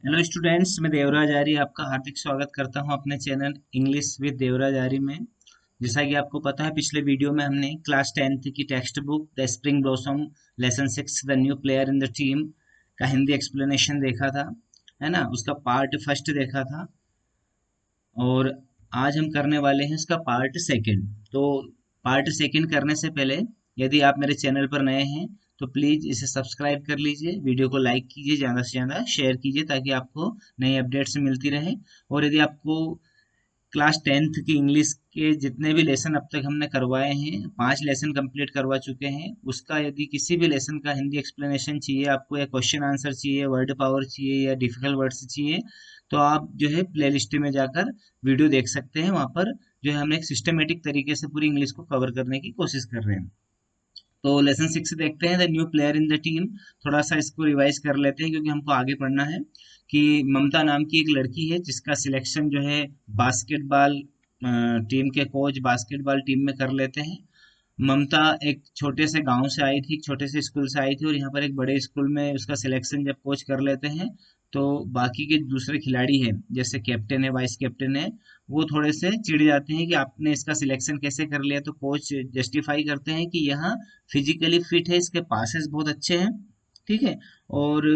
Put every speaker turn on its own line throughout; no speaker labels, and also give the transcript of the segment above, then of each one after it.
Hello students, मैं देवराज आर्य आपका हार्दिक स्वागत करता हूं अपने चैनल इंग्लिश विद देवराज आर्य में। जैसा कि आपको पता है, पिछले वीडियो में हमने क्लास 10th की text book the spring blossom lesson 6 the new player in the team का हिंदी एक्सप्लेनेशन देखा था, है ना। उसका पार्ट फर्स्ट देखा था और आज हम करने वाले हैं उसका पार्ट सेकंड। तो पार्ट सेकंड करने से पहले यदि आप मेरे चैनल पर नए हैं तो प्लीज़ इसे सब्सक्राइब कर लीजिए, वीडियो को लाइक कीजिए, ज़्यादा से ज़्यादा शेयर कीजिए ताकि आपको नई अपडेट्स मिलती रहे। और यदि आपको क्लास 10th की इंग्लिश के जितने भी लेसन अब तक हमने करवाए हैं, 5 लेसन कंप्लीट करवा चुके हैं, उसका यदि किसी भी लेसन का हिंदी एक्सप्लेनेशन चाहिए आपको, या क्वेश्चन आंसर चाहिए, वर्ड पावर चाहिए या डिफिकल्ट वर्ड्स चाहिए, तो आप जो है प्ले लिस्ट में जाकर वीडियो देख सकते हैं। वहाँ पर जो है हम एक सिस्टमेटिक तरीके से पूरी इंग्लिश को कवर करने की कोशिश कर रहे हैं। तो लेसन 6 देखते हैं, the new player in the team. थोड़ा सा इसको रिवाइज कर लेते हैं क्योंकि हमको आगे पढ़ना है। कि ममता नाम की एक लड़की है जिसका सिलेक्शन जो है बास्केटबॉल टीम के कोच बास्केटबॉल टीम में कर लेते हैं। ममता एक छोटे से गांव से आई थी, एक छोटे से स्कूल से आई थी, और यहाँ पर एक बड़े स्कूल में उसका सिलेक्शन जब कोच कर लेते हैं तो बाकी के दूसरे खिलाड़ी हैं, जैसे कैप्टन है, वाइस कैप्टन है, वो थोड़े से चिढ़ जाते हैं कि आपने इसका सिलेक्शन कैसे कर लिया। तो कोच जस्टिफाई करते हैं कि यहाँ फिजिकली फिट है, इसके पासेस बहुत अच्छे हैं, ठीक है। और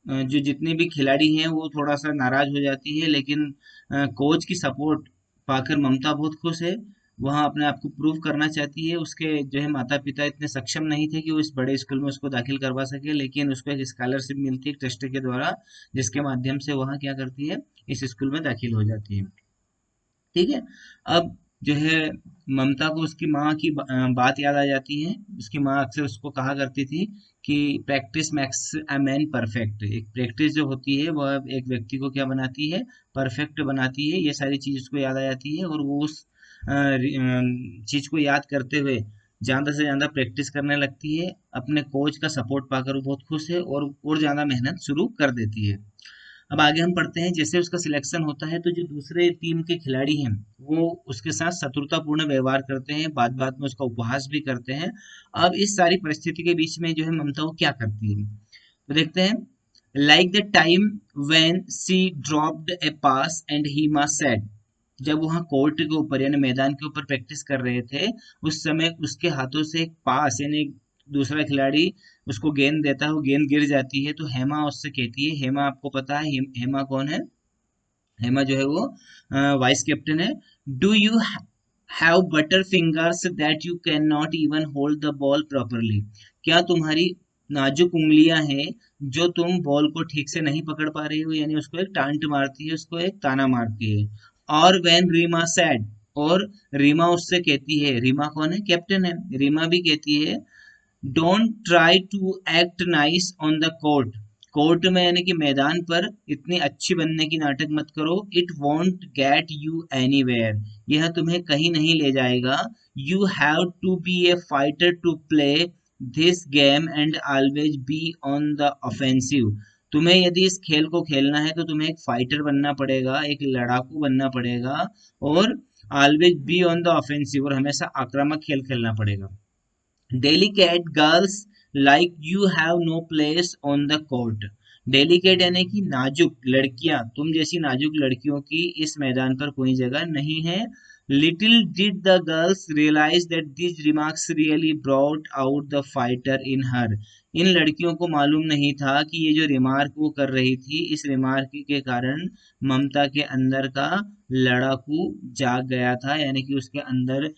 जो जितने भी खिलाड़ी हैं वो थोड़ा सा नाराज हो जाती है, लेकिन कोच की सपोर्ट पाकर ममता बहुत खुश है। वहाँ अपने आप को प्रूव करना चाहती है। उसके जो है माता पिता इतने सक्षम नहीं थे कि वो इस बड़े स्कूल में उसको दाखिल करवा सके, लेकिन उसको एक स्कॉलरशिप मिलती है ट्रस्ट के द्वारा, जिसके माध्यम से वहाँ क्या करती है, इस स्कूल में दाखिल हो जाती है, ठीक है। अब जो है ममता को उसकी माँ की बात याद आ जाती है। उसकी माँ अक्सर उसको कहा करती थी कि practice max a man perfect. एक प्रैक्टिस जो होती है वह एक व्यक्ति को क्या बनाती है, परफेक्ट बनाती है। ये सारी चीज उसको याद आ जाती है और वो उस चीज को याद करते हुए ज्यादा से ज्यादा प्रैक्टिस करने लगती है। अपने कोच का सपोर्ट पाकर वो बहुत खुश है और ज्यादा मेहनत शुरू कर देती है। अब आगे हम पढ़ते हैं, जैसे उसका सिलेक्शन होता है तो जो दूसरे टीम के खिलाड़ी हैं वो उसके साथ शत्रुतापूर्ण व्यवहार करते हैं, बात बात में उसका उपहास भी करते हैं। अब इस सारी परिस्थिति के बीच में जो है ममता वो क्या करती है, तो देखते हैं। Like the time when she dropped a pass and हीमा सेड। जब वहां कोर्ट के ऊपर यानी मैदान के ऊपर प्रैक्टिस कर रहे थे, उस समय उसके हाथों से एक पास यानी एक दूसरा खिलाड़ी उसको गेंद देता है, वो गेंद गिर जाती है, तो हेमा उससे कहती है, हेमा आपको पता है हेमा कौन है? हेमा जो है वो वाइस कैप्टन है। Do you have butter fingers that you can not even hold the ball properly. क्या तुम्हारी नाजुक उंगलियां हैं जो तुम बॉल को ठीक से नहीं पकड़ पा रही हो, यानी उसको एक टांट मारती है, उसको एक ताना मारती है। और व्हेन रीमा सैड, और रीमा उससे कहती है, रीमा कौन है? कैप्टन है। रीमा भी कहती है, don't try to act nice on the court. Court में यानी कि मैदान पर इतनी अच्छी बनने की नाटक मत करो। It won't get you anywhere. यह तुम्हें कहीं नहीं ले जाएगा। You have to be a fighter to play this game and always be on the offensive. तुम्हें यदि इस खेल को खेलना है तो तुम्हें एक फाइटर बनना पड़ेगा, एक लड़ाकू बनना पड़ेगा, और always be on the offensive, और हमेशा आक्रामक खेल खेलना पड़ेगा। Delicate girls like you have no place on the court. Delicate यानी कि नाजुक लड़कियां, तुम जैसी नाजुक लड़कियों की इस मैदान पर कोई जगह नहीं है। Little did the girls realize that this remarks really brought out the fighter in her. इन लड़कियों को मालूम नहीं था कि ये जो रिमार्क वो कर रही थी, इस रिमार्क के कारण ममता के अंदर का लड़ाकू जाग गया था, यानी कि उसके अंदर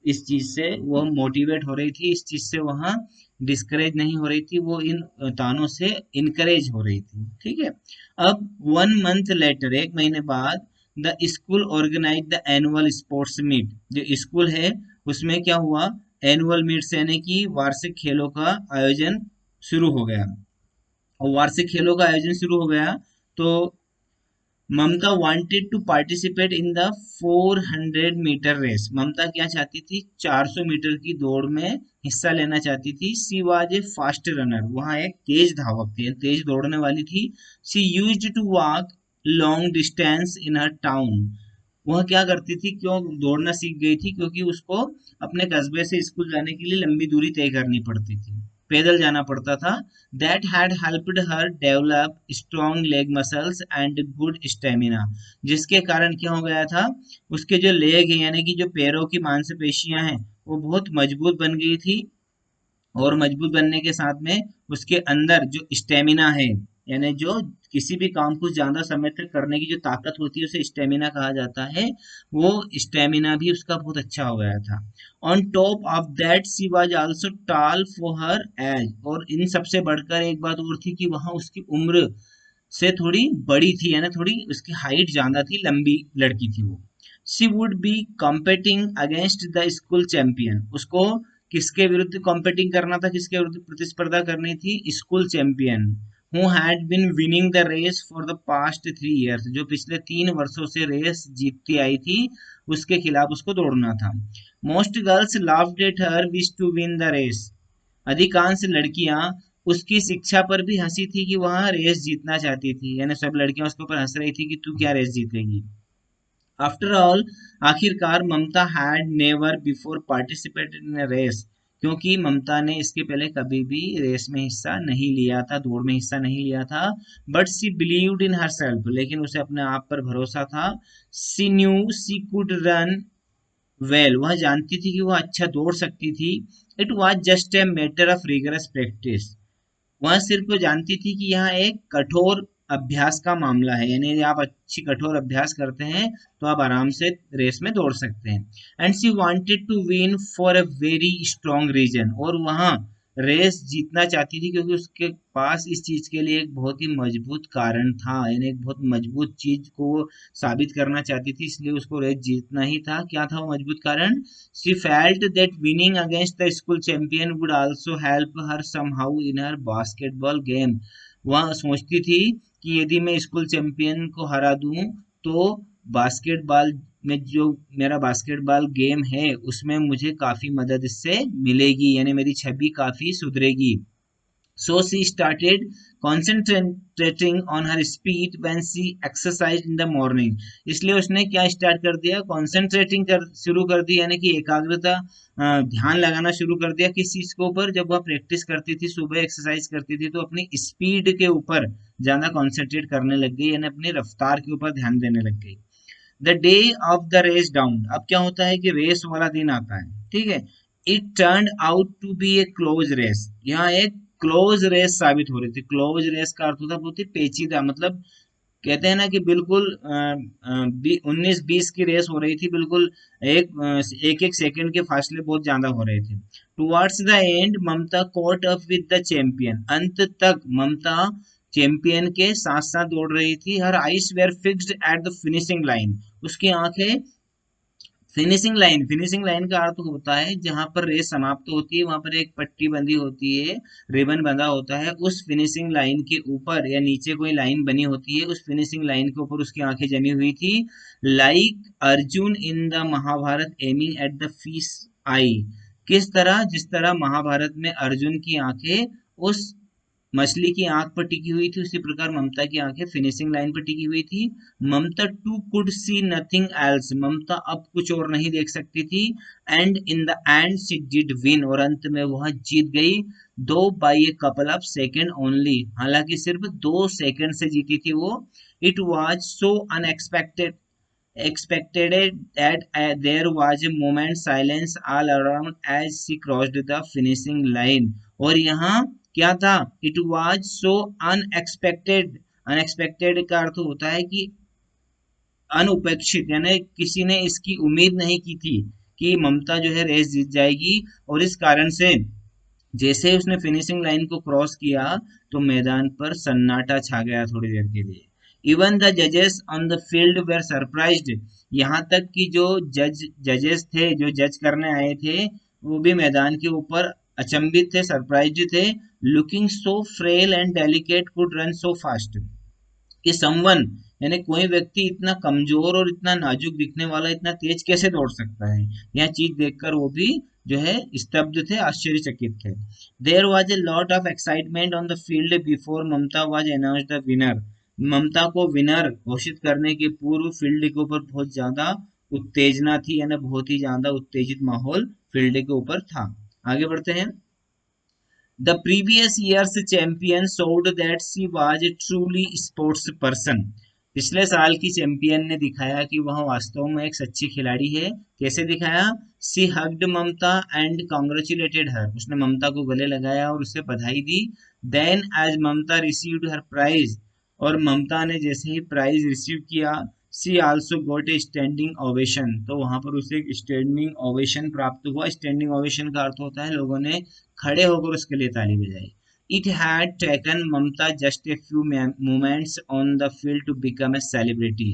इस चीज से वो मोटिवेट हो रही थी, इस चीज से वहां डिस्करेज नहीं हो रही थी, वो इन तानों से इनकरेज हो रही थी, ठीक है। अब 1 मंथ लेटर, 1 महीने बाद, the school organise the annual sports meet. जो स्कूल है उसमें क्या हुआ, एनुअल मीट यानी कि वार्षिक खेलों का आयोजन शुरू हो गया। और वार्षिक खेलों का आयोजन शुरू हो गया तो Mamta wanted to participate in the 400 metre race. Mamta क्या चाहती थी? 400 मीटर की दौड़ में हिस्सा लेना चाहती थी। She was a fast runner, वहाँ एक तेज धावक थी, तेज दौड़ने वाली थी। She used to walk long distance in her town. वह क्या करती थी, क्यों दौड़ना सीख गई थी? क्योंकि उसको अपने कस्बे से स्कूल जाने के लिए लंबी दूरी तय करनी पड़ती थी। पैदल जाना पड़ता था। That had helped her develop strong leg muscles and good stamina, जिसके कारण क्या हो गया था, उसके जो लेग है यानी कि जो पैरों की मांसपेशियां हैं वो बहुत मजबूत बन गई थी। और मजबूत बनने के साथ में उसके अंदर जो स्टेमिना है, यानी जो किसी भी काम को ज्यादा समय तक करने की जो ताकत होती है उसे स्टेमिना कहा जाता है, वो स्टेमिना भी उसका बहुत अच्छा हो गया था। On top of that she was also tall for her age, और इन सबसे बढ़कर एक बात और थी कि वहां उसकी उम्र से थोड़ी बड़ी थी, यानी थोड़ी उसकी हाइट ज्यादा थी, लंबी लड़की थी वो। She would be competing against the school champion, उसको किसके विरुद्ध कॉम्पिटिंग करना था, किसके विरुद्ध प्रतिस्पर्धा करनी थी, school champion who had been winning the race for the past 3 years, जो पिछले 3 वर्षों से रेस जीतती आई थी, उसके खिलाफ उसको दौड़ना था। Most girls laughed at her wish to win the race, अधिकांश लड़कियां उसकी शिक्षा पर भी हंसी थी कि वह रेस जीतना चाहती थी, यानी सब लड़कियां उसके ऊपर हंस रही थी कि तू क्या रेस जीतेगी। आफ्टर ऑल, आखिरकार Mamta had never before participated in a race, क्योंकि ममता ने इसके पहले कभी भी रेस में हिस्सा नहीं लिया था, दौड़ में हिस्सा नहीं लिया था। But she believed in herself, लेकिन उसे अपने आप पर भरोसा था। She knew she could run well, वह जानती थी कि वह अच्छा दौड़ सकती थी। It was just a matter of rigorous practice, वह सिर्फ जानती थी कि यह एक कठोर अभ्यास का मामला है, यानी यदि आप अच्छी कठोर अभ्यास करते हैं तो आप आराम से रेस में दौड़ सकते हैं। And she wanted to win for a very strong reason, और वहाँ रेस जीतना चाहती थी क्योंकि उसके पास इस चीज के लिए एक बहुत ही मजबूत कारण था, यानी एक बहुत मजबूत चीज को वो साबित करना चाहती थी, इसलिए उसको रेस जीतना ही था। क्या था वो मजबूत कारण? She felt that winning against the school champion would also help her somehow in her basketball game, वह सोचती थी कि यदि मैं स्कूल चैंपियन को हरा दूं तो बास्केटबॉल में जो मेरा बास्केटबॉल गेम है उसमें मुझे काफी मदद इससे मिलेगी, यानी मेरी छवि काफी सुधरेगी। So she started concentrating on her speed when she exercised in the morning, इसलिए उसने क्या स्टार्ट कर दिया, कॉन्सेंट्रेटिंग कर शुरू कर दी, यानी कि एकाग्रता ध्यान लगाना शुरू कर दिया किस चीज के ऊपर, जब वह प्रैक्टिस करती थी, सुबह एक्सरसाइज करती थी तो अपनी स्पीड के ऊपर ज्यादा कॉन्सेंट्रेट करने लग गई, यानी अपनी रफ्तार के ऊपर ध्यान देने लग गई। The day of the race down, अब क्या होता है कि रेस वाला दिन आता है, ठीक है। It turn out to be a close race, यहाँ एक क्लोज रेस साबित हो रही थी। क्लोज रेस का अर्थ होता है बहुत ही पेचीदा, मतलब कहते हैं ना कि बिल्कुल 19-20 की रेस हो रही थी, बिल्कुल एक एक सेकंड के फासले बहुत ज्यादा हो रहे थे। Towards the end Mamata caught up with the champion, अंत तक ममता चैंपियन के साथ साथ दौड़ रही थी। Her eyes were fixed at the finishing line, उसकी आंखें फिनिशिंग लाइन का अर्थ होता है जहां पर रेस समाप्त होती है, वहां पर एक पट्टी बंधी होती है, रिबन बंधा होता है, उस फिनिशिंग लाइन के ऊपर या नीचे कोई लाइन बनी होती है, उस फिनिशिंग लाइन के ऊपर उसकी आंखें जमी हुई थी। Like Arjun in the Mahabharata aiming at the fish eye, किस तरह, जिस तरह महाभारत में अर्जुन की आंखें उस मछली की आंख पर टिकी हुई थी, उसी प्रकार ममता की आंखें फिनिशिंग लाइन पर टिकी हुई थी। Mamta too could see nothing else, Mamta अब कुछ और नहीं देख सकती थी। And in the end she did win, और अंत में वह जीत गई। Though by a couple of second only, हालांकि सिर्फ 2 सेकंड से जीती थी वो। It was so unexpected expected that there was a moment silence all around as she crossed the finishing line, और यहाँ क्या था, it was so unexpected, unexpected का अर्थ होता है कि अनउपेक्षित, यानी किसी ने इसकी उम्मीद नहीं की थी कि ममता जो है रेस जीत जाएगी। और इस कारण से जैसे ही उसने फिनिशिंग लाइन को क्रॉस किया तो मैदान पर सन्नाटा छा गया थोड़ी देर के लिए। इवन द जजेस on the field were surprised, यहाँ तक कि जो जजेस थे, जो जज करने आए थे, वो भी मैदान के ऊपर अचंभित थे, सरप्राइज्ड थे। Looking so frail and delicate could run so fast, कि समवन यानी कोई व्यक्ति इतना कमजोर और इतना नाजुक दिखने वाला इतना तेज कैसे दौड़ सकता है, यह चीज देखकर वो भी जो है स्तब्ध थे, आश्चर्यचकित थे। There was a lot of excitement on the field before Mamta was announce the winner, Mamta को विनर घोषित करने के पूर्व फील्ड के ऊपर बहुत ज्यादा उत्तेजना थी, यानी बहुत ही ज्यादा उत्तेजित माहौल फील्ड के ऊपर था। आगे बढ़ते हैं। The previous years champion showed that she was a truly sports person. पिछले साल की चैंपियन ने दिखाया कि वह वास्तव में एक सच्ची खिलाड़ी है। कैसे दिखाया? She hugged Mamta and congratulated her, उसने ममता को गले लगाया और उसे बधाई दी। Then as Mamta received her prize, और ममता ने जैसे ही प्राइज रिसीव किया, she also got a standing ovation, तो वहां पर उसे एक स्टैंडिंग ओवेशन प्राप्त हुआ। स्टैंडिंग ओवेशन का अर्थ होता है लोगों ने खड़े होकर उसके लिए ताली बजाई। It had taken Mamata just a few moments on the field to become a celebrity.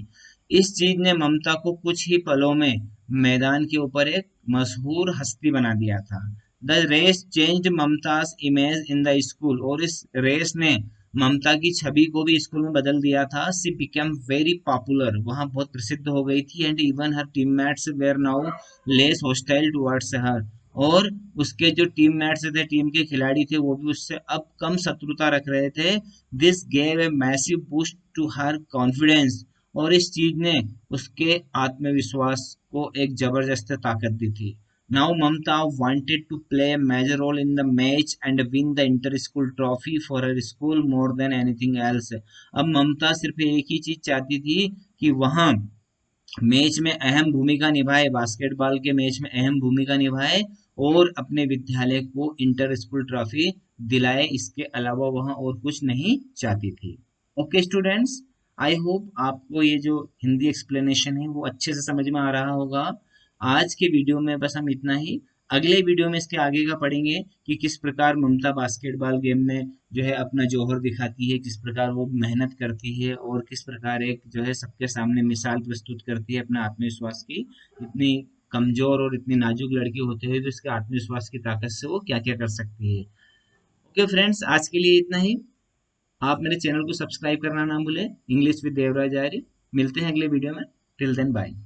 इस चीज ने ममता को कुछ ही पलों में मैदान के ऊपर एक मशहूर हस्ती बना दिया था। The race changed Mamata's image in the school, और इस रेस ने ममता की छवि को भी स्कूल में बदल दिया था। सी बिकम वेरी पॉपुलर, वहां बहुत प्रसिद्ध हो गई थी। And even her teammates were now less hostile towards her, और उसके जो टीममेट्स थे, टीम के खिलाड़ी थे, वो भी उससे अब कम शत्रुता रख रहे थे। This gave a massive boost to her confidence, और इस चीज ने उसके आत्मविश्वास को एक जबरदस्त ताकत दी थी। Now Mamata wanted to play a major role in the match and win the inter-school trophy for her school more than anything else. अब ममता सिर्फ एक ही चीज चाहती थी कि वहां मैच में अहम भूमिका निभाए, बास्केटबॉल के मैच में अहम भूमिका निभाए और अपने विद्यालय को इंटर स्कूल ट्रॉफी दिलाए। इसके अलावा वह और कुछ नहीं चाहती थी। ओके स्टूडेंट्स, आई होप आपको ये जो हिंदी एक्सप्लेनेशन है वो अच्छे से समझ में आ रहा होगा। आज के वीडियो में बस हम इतना ही। अगले वीडियो में इसके आगे का पढ़ेंगे कि किस प्रकार ममता बास्केटबॉल गेम में जो है अपना जौहर दिखाती है, किस प्रकार वो मेहनत करती है और किस प्रकार एक जो है सबके सामने मिसाल प्रस्तुत करती है अपने आत्मविश्वास की। इतनी कमजोर और इतनी नाजुक लड़की होते हुए तो इसके आत्मविश्वास की ताकत से वो क्या क्या कर सकती है। ओके फ्रेंड्स, आज के लिए इतना ही। आप मेरे चैनल को सब्सक्राइब करना ना भूलें, इंग्लिश विद देवराज आर्य। मिलते हैं अगले वीडियो में। Till then bye.